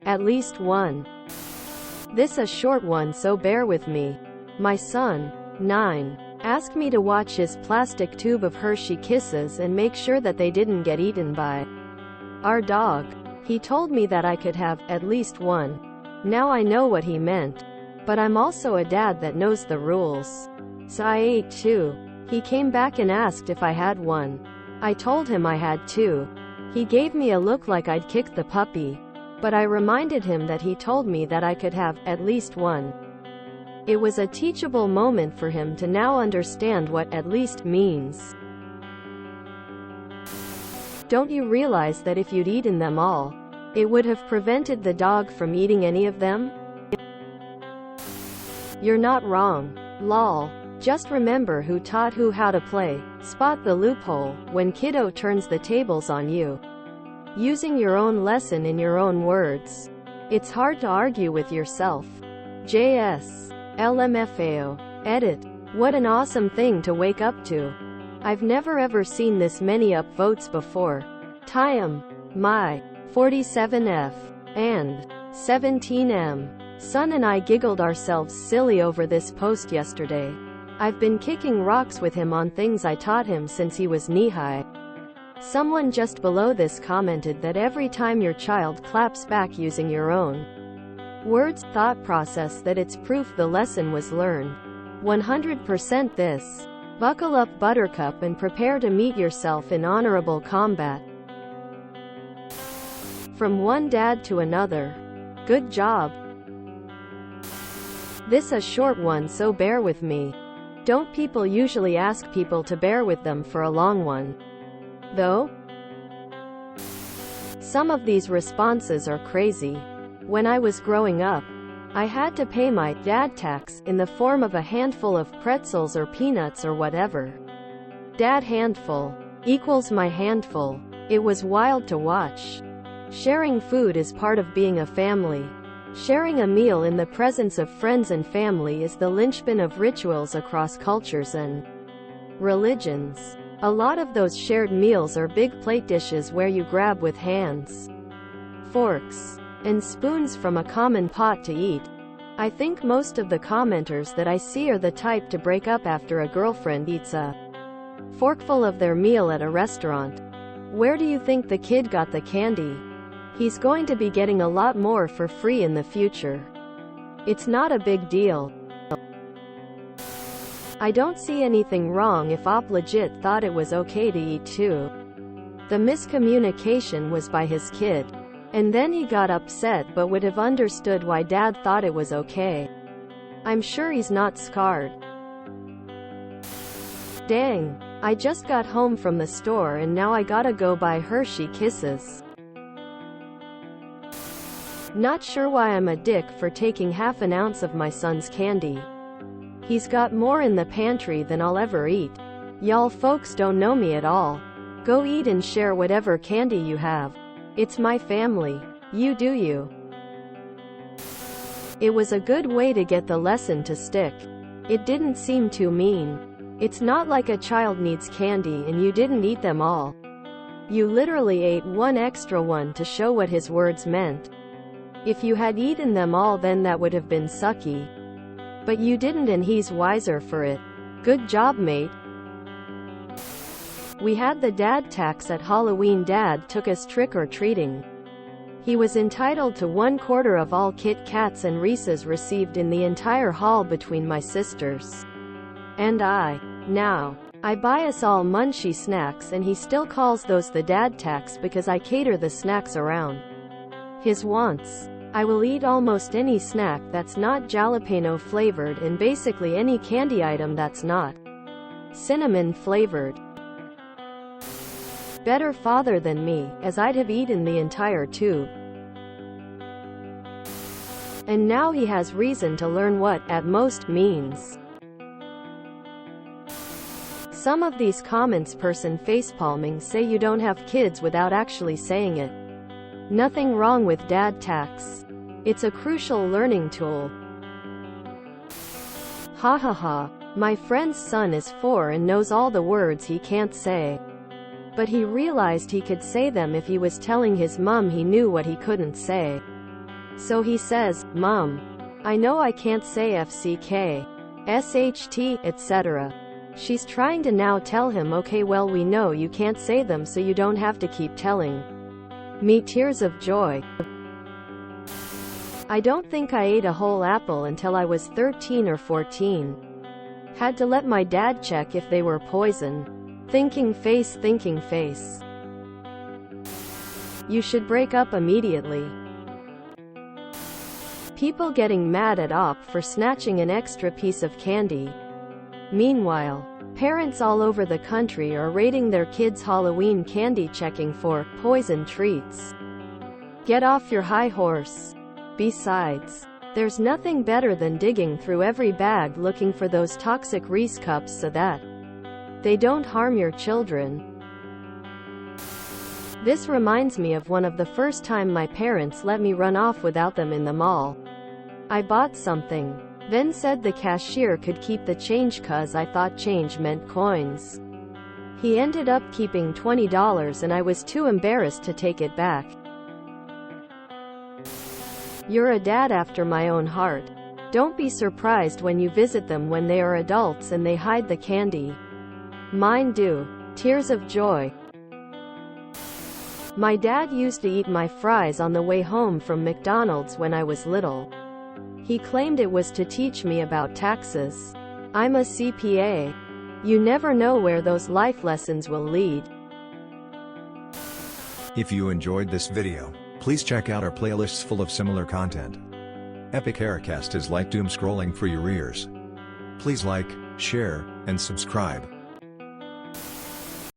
At least one. This a short one, so bear with me. My son, 9, asked me to watch his plastic tube of Hershey Kisses and make sure that they didn't get eaten by our dog. He told me that I could have at least one. Now I know what he meant. But I'm also a dad that knows the rules. So I ate 2. He came back and asked if I had one. I told him I had 2. He gave me a look like I'd kicked the puppy. But I reminded him that he told me that I could have at least one. It was a teachable moment for him to now understand what at least means. Don't you realize that if you'd eaten them all, it would have prevented the dog from eating any of them? You're not wrong. Lol. Just remember who taught who how to play. Spot the loophole when kiddo turns the tables on you. Using your own lesson in your own words. It's hard to argue with yourself. JS. LMFAO. Edit. What an awesome thing to wake up to. I've never ever seen this many upvotes before. Time. My. 47F. And. 17M. Son and I giggled ourselves silly over this post yesterday. I've been kicking rocks with him on things I taught him since he was knee-high. Someone just below this commented that every time your child claps back using your own words, thought process, that it's proof the lesson was learned. 100% this. Buckle up, Buttercup, and prepare to meet yourself in honorable combat. From one dad to another. Good job. This a short one, so bear with me. Don't people usually ask people to bear with them for a long one? Though? Some of these responses are crazy. When I was growing up, I had to pay my dad tax in the form of a handful of pretzels or peanuts or whatever. Dad handful equals my handful. It was wild to watch. Sharing food is part of being a family. Sharing a meal in the presence of friends and family is the linchpin of rituals across cultures and religions. A lot of those shared meals are big plate dishes where you grab with hands, forks, and spoons from a common pot to eat. I think most of the commenters that I see are the type to break up after a girlfriend eats a forkful of their meal at a restaurant. Where do you think the kid got the candy? He's going to be getting a lot more for free in the future. It's not a big deal. I don't see anything wrong if Op legit thought it was okay to eat too. The miscommunication was by his kid. And then he got upset but would have understood why dad thought it was okay. I'm sure he's not scarred. Dang. I just got home from the store and now I gotta go buy Hershey Kisses. Not sure why I'm a dick for taking half an ounce of my son's candy. He's got more in the pantry than I'll ever eat. Y'all folks don't know me at all. Go eat and share whatever candy you have. It's my family. You do you. It was a good way to get the lesson to stick. It didn't seem too mean. It's not like a child needs candy and you didn't eat them all. You literally ate one extra one to show what his words meant. If you had eaten them all, then that would have been sucky. But you didn't, and he's wiser for it. Good job, mate. We had the dad tax at Halloween. Dad took us trick-or-treating. He was entitled to 1/4 of all Kit Kats and Reese's received in the entire haul between my sisters and I. Now, I buy us all munchy snacks and he still calls those the dad tax because I cater the snacks around his wants. I will eat almost any snack that's not jalapeno flavored and basically any candy item that's not cinnamon flavored. Better father than me, as I'd have eaten the entire tube. And now he has reason to learn what, at most, means. Some of these comments person facepalming say you don't have kids without actually saying it. Nothing wrong with dad tax. It's a crucial learning tool. Ha ha ha. My friend's son is 4 and knows all the words he can't say. But he realized he could say them if he was telling his mom he knew what he couldn't say. So he says, "Mom, I know I can't say FCK, SHT, etc." She's trying to now tell him, okay, well, we know you can't say them, so you don't have to keep telling me. Tears of joy. I don't think I ate a whole apple until I was 13 or 14. Had to let my dad check if they were poison. Thinking face, thinking face. You should break up immediately. People getting mad at op for snatching an extra piece of candy. Meanwhile, parents all over the country are raiding their kids' Halloween candy, checking for poison treats. Get off your high horse. Besides, there's nothing better than digging through every bag looking for those toxic Reese cups so that they don't harm your children. This reminds me of one of the first time my parents let me run off without them in the mall. I bought something, then said the cashier could keep the change cause I thought change meant coins. He ended up keeping $20 and I was too embarrassed to take it back. You're a dad after my own heart. Don't be surprised when you visit them when they are adults and they hide the candy. Mine do. Tears of joy. My dad used to eat my fries on the way home from McDonald's when I was little. He claimed it was to teach me about taxes. I'm a CPA. You never know where those life lessons will lead. If you enjoyed this video, please check out our playlists full of similar content. Epic Haircast is like doom scrolling for your ears. Please like, share, and subscribe.